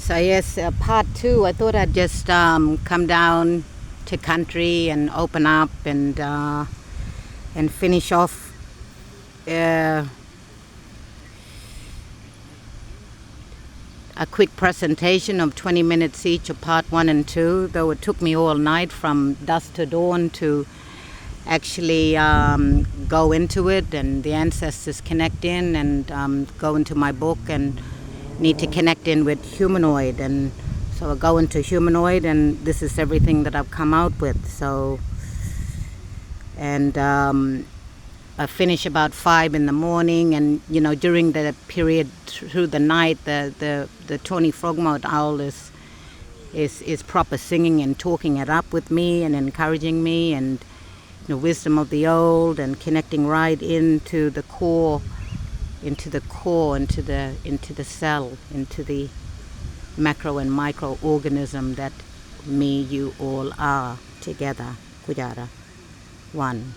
So yes, part two. I thought I'd just come down to country and open up and finish off a quick presentation of 20 minutes each of part 1 and 2, though it took me all night from dusk to dawn to actually go into it, and the ancestors connect in and go into my book and need to connect in with humanoid. And so I go into humanoid, and this is everything that I've come out with. So, and I finish about 5 in the morning, and during the period through the night, the Tony Frogmouth owl is proper singing and talking it up with me and encouraging me, and the wisdom of the old, and connecting right into the core, into the cell, into the macro and microorganism that me, you all are together, Kujara, one.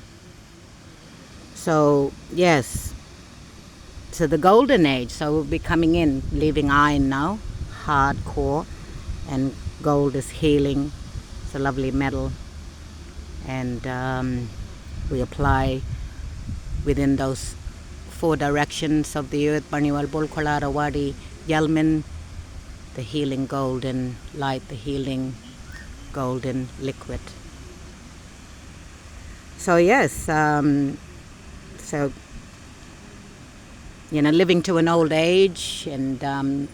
So yes, so the golden age, so we'll be coming in, leaving iron now, hardcore, and gold is healing. It's a lovely metal, and we apply within those 4 directions of the earth, Barniwal, Bolkolara, Wadi, Yalmin, the healing golden light, the healing golden liquid. So yes, so living to an old age, and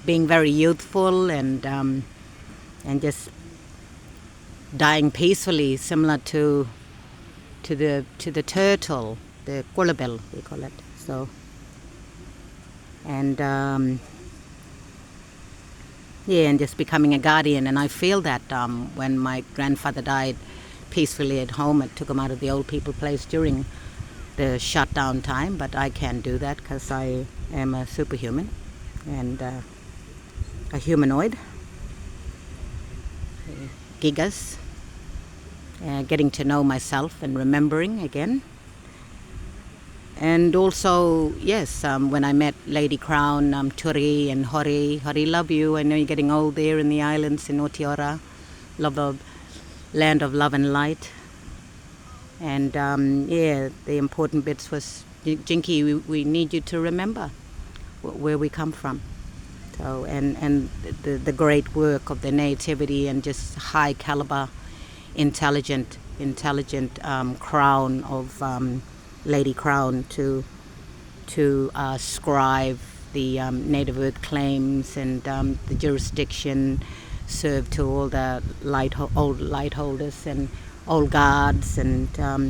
being very youthful, and just dying peacefully, similar to the turtle, the kolabel we call it. So, and and just becoming a guardian. And I feel that when my grandfather died peacefully at home, I took him out of the old people place during the shutdown time, but I can't do that because I am a superhuman and a humanoid, gigas, getting to know myself and remembering again. And also, yes, when I met Lady Crown, Turi and Hori, love you. I know you're getting old there in the islands in Otiora. Love the land of love and light. And the important bits was, Jinky, we need you to remember where we come from. So, and the great work of the nativity, and just high caliber, intelligent crown of Lady Crown to scribe the native earth claims, and the jurisdiction served to all the old light holders and old guards, and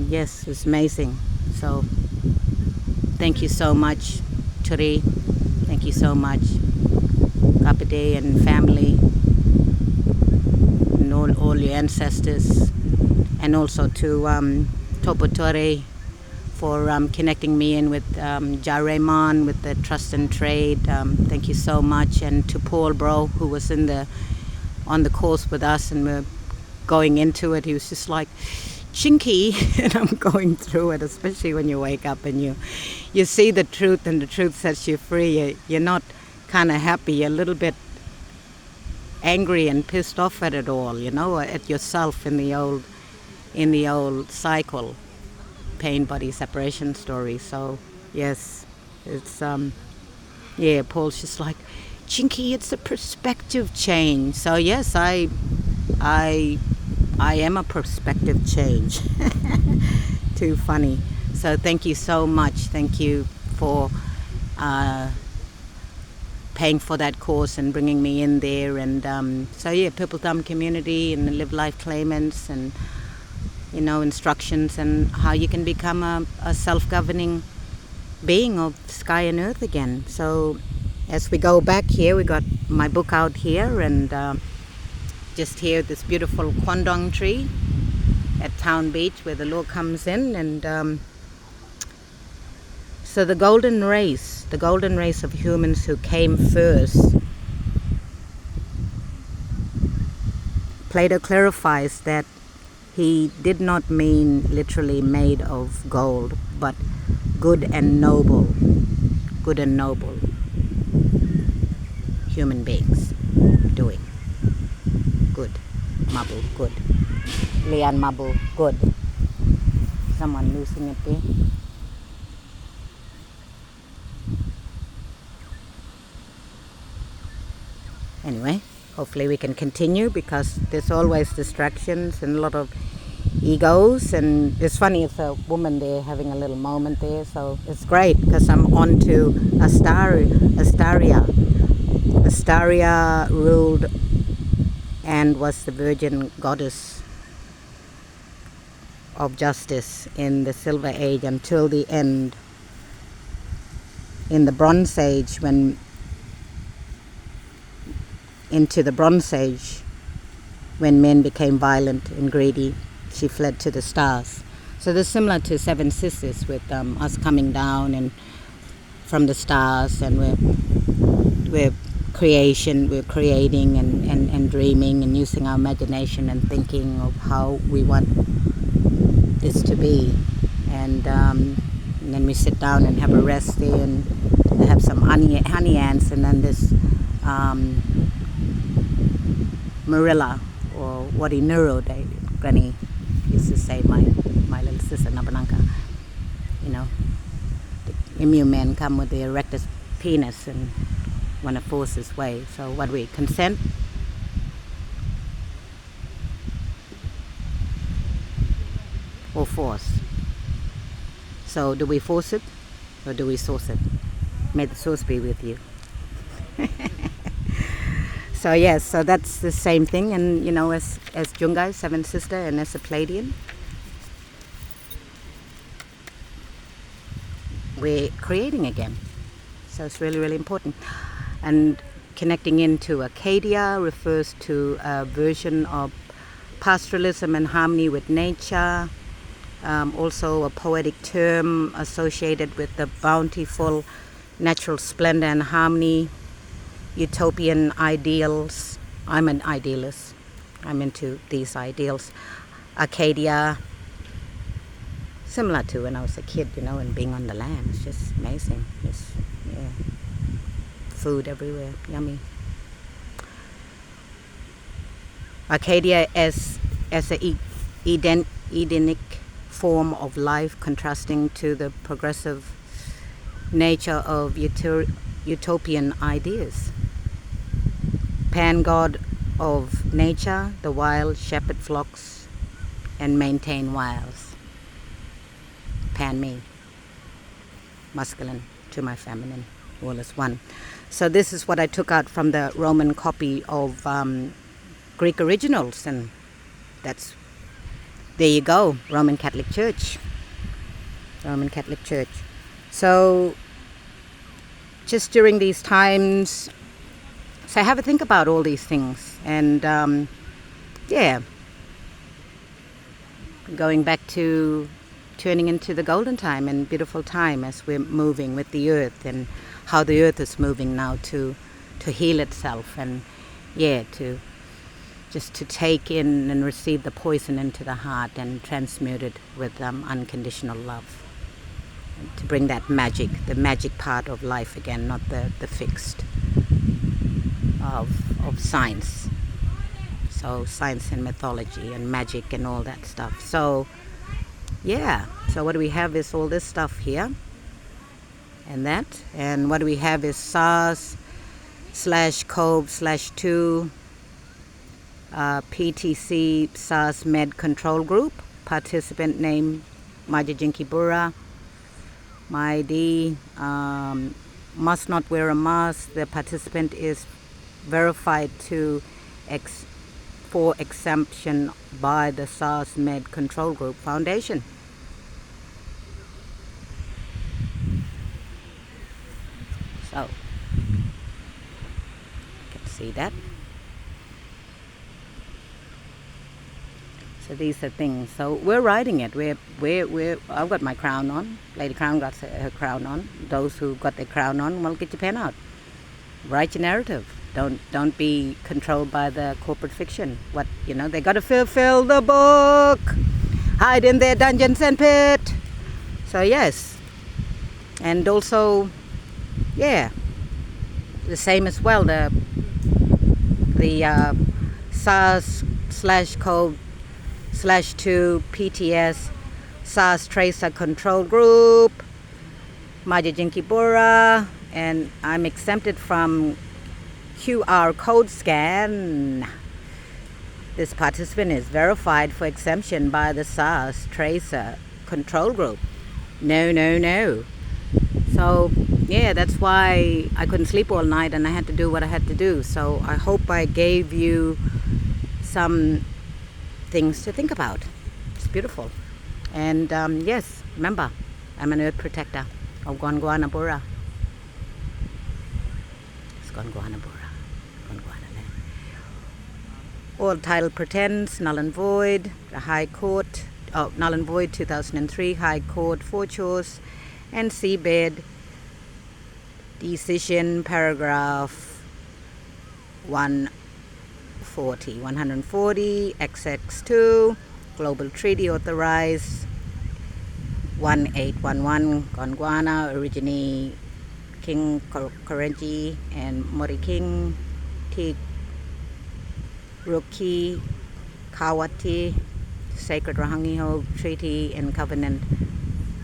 yes, it was amazing. So thank you so much, Turi. Thank you so much, Kapide and family, and all your ancestors, and also to Topotore for connecting me in with Jareman with the trust and trade. Thank you so much. And to Paul Bro, who was on the course with us, and we're going into it. He was just like, Chinky, and I'm going through it, especially when you wake up and you see the truth, and the truth sets you free. You're not kind of happy, you're a little bit angry and pissed off at it all, at yourself in the old cycle, pain, body, separation story. So yes, it's Paul's just like, Chinky, it's a perspective change. So yes, I am a perspective change. Too funny. So thank you so much. Thank you for paying for that course and bringing me in there. And Purple Thumb community and the Live Life claimants, and instructions and how you can become a self-governing being of sky and earth again. So as we go back here, we got my book out here, and just here, this beautiful quandong tree at Town Beach, where the law comes in. And so the golden race of humans who came first, Plato clarifies that he did not mean literally made of gold, but good and noble human beings. marble, good. Lian marble, good. Someone losing it there. Anyway, hopefully we can continue because there's always distractions and a lot of egos, and it's funny, it's a woman there having a little moment there, so it's great because I'm on to Astaria. Astaria ruled and was the virgin goddess of justice in the Silver Age until the end. In the Bronze Age, into the Bronze Age, when men became violent and greedy, she fled to the stars. So they're similar to Seven Sisters, with us coming down and from the stars, and we're creating and dreaming and using our imagination and thinking of how we want this to be. And then we sit down and have a rest there, and they have some honey ants, and then this marilla or warinuro, they granny used to say, my little sister Nabananka, you know, the emu men come with the erectus penis and want to force his way. So what do we consent? Or force? So do we force it or do we source it? May the source be with you. So yes, so that's the same thing, and you know, as Jungai, Seven Sister, and as a Pleiadian, we're creating again. So it's really, really important. And connecting into Acadia refers to a version of pastoralism and harmony with nature, also a poetic term associated with the bountiful natural splendor and harmony, utopian ideals. I'm an idealist. I'm into these ideals. Acadia, similar to when I was a kid, you know, and being on the land. It's just amazing. Just, yeah. Food everywhere, yummy. Acadia as a Edenic form of life, contrasting to the progressive nature of utopian ideas. Pan god of nature, the wild shepherd flocks and maintain wilds. Pan me, masculine to my feminine, all is one. So this is what I took out from the Roman copy of Greek originals, and that's, there you go, Roman Catholic Church. Roman Catholic Church. So just during these times, so have a think about all these things, and yeah, going back to turning into the golden time and beautiful time as we're moving with the earth, and how the earth is moving now to heal itself, and yeah, to just to take in and receive the poison into the heart and transmute it with unconditional love, and to bring that magic, the magic part of life again, not the fixed of science. So science and mythology and magic and all that stuff. So yeah, so what do we have is all this stuff here and that, and what do we have is SARS/CoV/2 PTC SARS Med Control Group, participant name Majajinki Bura, my ID, must not wear a mask. The participant is verified for exemption by the SARS Med Control Group Foundation. So you can see that. So these are things. So we're riding it. I've got my crown on. Lady Crown got her crown on. Those who got their crown on, well, get your pen out. Write your narrative. Don't be controlled by the corporate fiction. What, you know, they got to fulfill the book. Hide in their dungeons and pit. So yes, and also, yeah, the same as well. The SARS /code/2 PTS SARS Tracer Control Group, Majajinkibura, and I'm exempted from QR code scan. This participant is verified for exemption by the SARS Tracer Control Group. No. So yeah, that's why I couldn't sleep all night and I had to do what I had to do. So I hope I gave you some things to think about. It's beautiful. And yes, remember, I'm an earth protector of Gondwana Bora. It's Gondwana Bora. Gondwana land. All title pretends, null and void. The High Court, null and void 2003, High Court fortunes and seabed decision paragraph 140 XX2 Global Treaty authorized 1811 Gondwana originally King Korenji and Mori King T Ruki Kawati Sacred Rahangiho Treaty and Covenant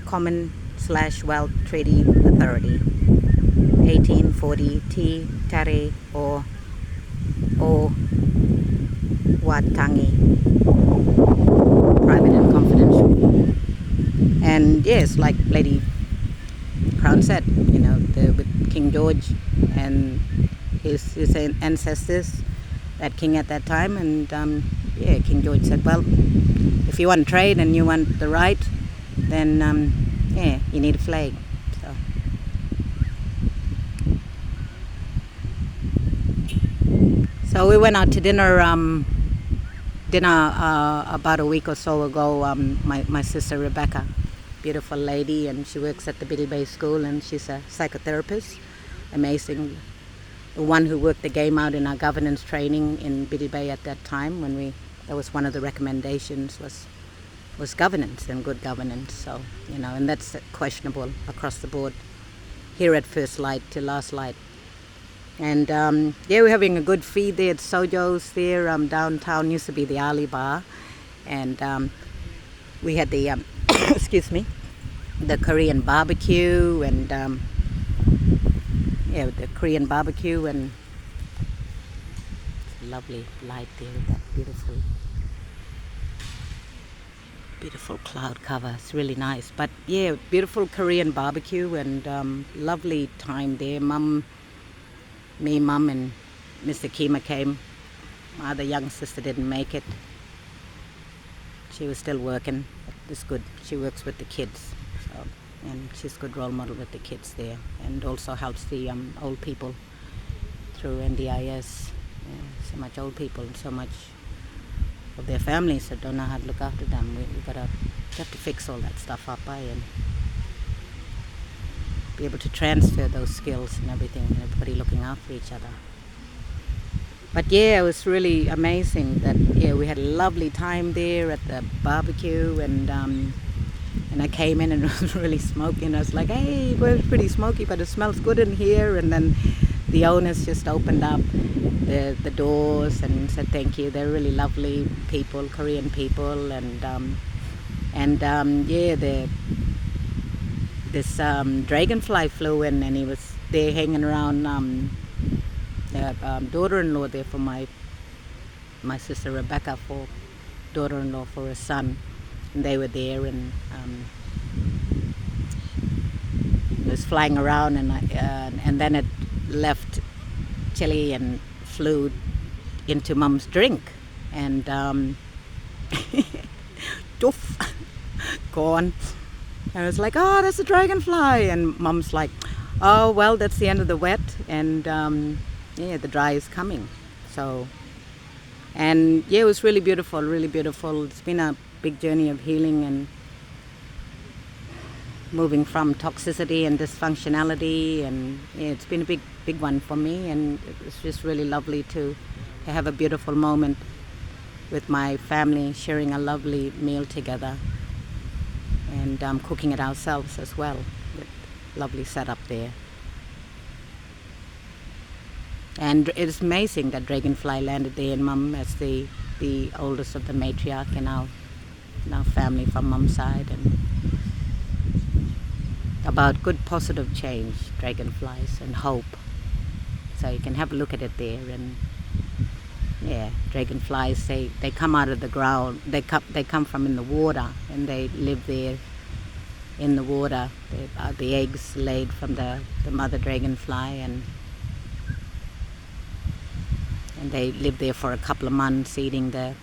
Common/Wealth Treaty Authority 1840 T Tare or Watangi, private and confidential. And yes, like Lady Crown said, with King George and his ancestors, that king at that time, and King George said, well, if you want trade and you want the right, then you need a flag. So we went out to dinner about a week or so ago. My sister Rebecca, beautiful lady, and she works at the Biddle Bay School, and she's a psychotherapist. Amazing. The one who worked the game out in our governance training in Biddle Bay at that time, that was one of the recommendations was governance and good governance. So, and that's questionable across the board here at First Light to Last Light. And we're having a good feed there at Sojo's there. Downtown used to be the Ali Bar, and we had the excuse me, the Korean barbecue, and the Korean barbecue, and it's a lovely light there with that beautiful cloud cover. It's really nice. But yeah, beautiful Korean barbecue, and lovely time there. Mum and Mr. Kima came. My other young sister didn't make it. She was still working. It's good. She works with the kids, and she's a good role model with the kids there, and also helps the old people through NDIS. So much old people and so much of their families that don't know how to look after them. We have to fix all that stuff up and be able to transfer those skills and everything, and everybody looking after each other. But it was really amazing that we had a lovely time there at the barbecue, and I came in and it was really smoky, and I was like, hey, well, it's pretty smoky, but it smells good in here. And then the owners just opened up the doors and said thank you. They're really lovely people, Korean people, this dragonfly flew in, and he was there hanging around the daughter-in-law there for my sister Rebecca, for daughter-in-law for her son, and they were there, and it was flying around, and then it left Chile and flew into Mum's drink, and doof, gone. And I was like, oh, that's a dragonfly. And Mum's like, oh, well, that's the end of the wet. And the dry is coming. So, and it was really beautiful, really beautiful. It's been a big journey of healing and moving from toxicity and dysfunctionality. And it's been a big one for me. And it's just really lovely to have a beautiful moment with my family, sharing a lovely meal together. And cooking it ourselves as well, with lovely setup there. And it's amazing that dragonfly landed there, and Mum, as the the oldest of the matriarch in our family from mom's side, and about good positive change, dragonflies, and hope. So you can have a look at it there. And yeah, dragonflies, they come out of the ground. They come from in the water, and they live there in the water. The eggs laid from the mother dragonfly, and they live there for a couple of months eating the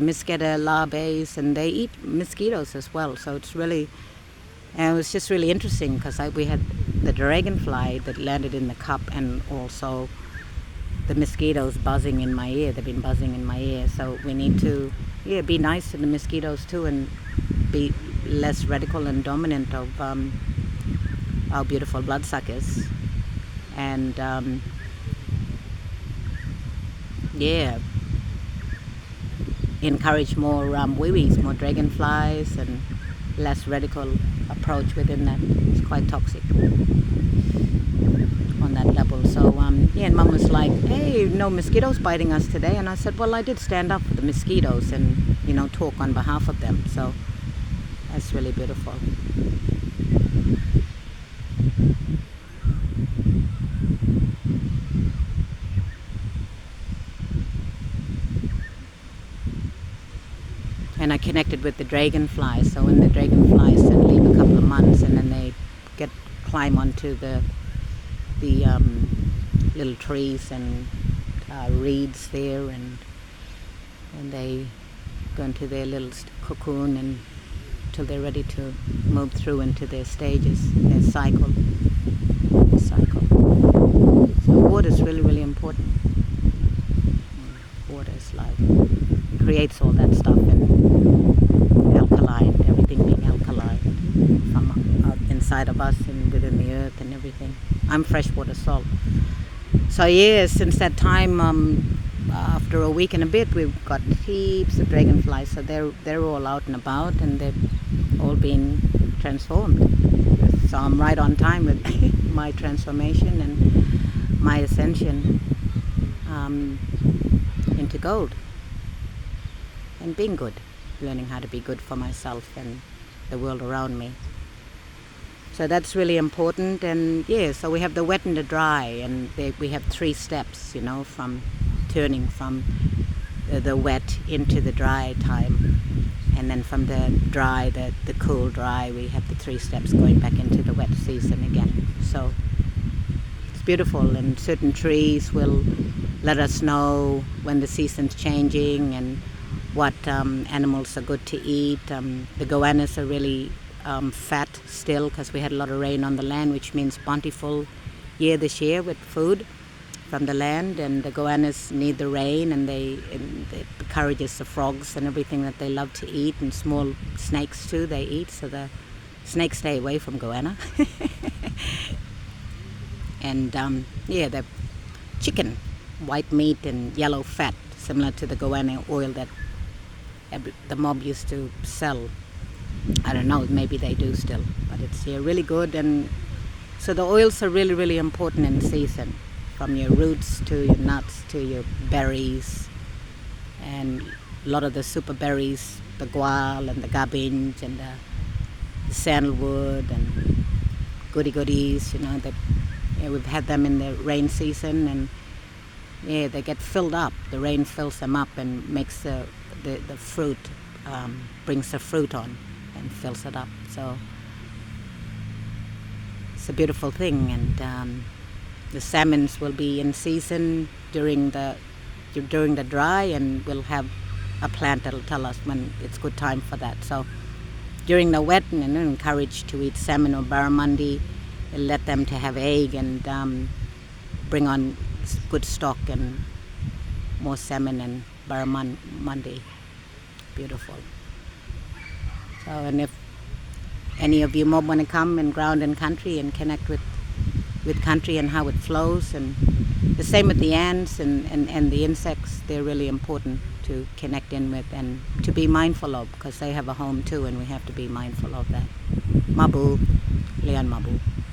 mosquito larvae, and they eat mosquitoes as well. So it's really, and it was just really interesting because we had the dragonfly that landed in the cup, and also the mosquitoes buzzing in my ear. They've been buzzing in my ear. So we need to be nice to the mosquitoes too, and be less radical and dominant of our beautiful bloodsuckers. And encourage more wiwis, more dragonflies, and less radical approach within that. It's quite toxic on that level. So and Mum was like, hey, no mosquitoes biting us today. And I said, well, I did stand up for the mosquitoes and talk on behalf of them. So that's really beautiful. And I connected with the dragonflies. So when the dragonflies leave a couple of months, and then they climb onto the little trees and reeds there, and they go into their little cocoon until they're ready to move through into their stages, their cycle. So water is really, really important. Water is life. It creates all that stuff, and alkaline, everything being alkaline from inside of us and within the earth and everything. I'm freshwater salt. So since that time, after a week and a bit, we've got heaps of dragonflies. So they're all out and about, and they've all been transformed. So I'm right on time with my transformation and my ascension into gold, and being good, learning how to be good for myself and the world around me. So that's really important. And so we have the wet and the dry, and we have 3 steps, from turning from the wet into the dry time, and then from the dry, the cool dry, we have the 3 steps going back into the wet season again. So it's beautiful, and certain trees will let us know when the season's changing and what animals are good to eat. The goannas are really fat still, because we had a lot of rain on the land, which means bountiful year this year with food from the land. And the goannas need the rain, and it encourages the frogs and everything that they love to eat, and small snakes too they eat. So the snakes stay away from goanna. And the chicken, white meat and yellow fat, similar to the goanna oil that the mob used to sell. I don't know, maybe they do still, but it's really good. And so the oils are really, really important in season, from your roots to your nuts to your berries, and a lot of the super berries, the gual and the garbage and the sandalwood and goodies, we've had them in the rain season, and they get filled up. The rain fills them up and makes the fruit, brings the fruit on and fills it up. So it's a beautiful thing. And the salmons will be in season during the dry, and we'll have a plant that'll tell us when it's good time for that. So during the wet, and encouraged to eat salmon or barramundi, let them to have egg, and bring on good stock and more salmon and barramundi. Beautiful. So, and if any of you mob want to come and ground in country and connect with country and how it flows, and the same with the ants and the insects, they're really important to connect in with and to be mindful of, because they have a home too, and we have to be mindful of that. Mabu, Leon Mabu.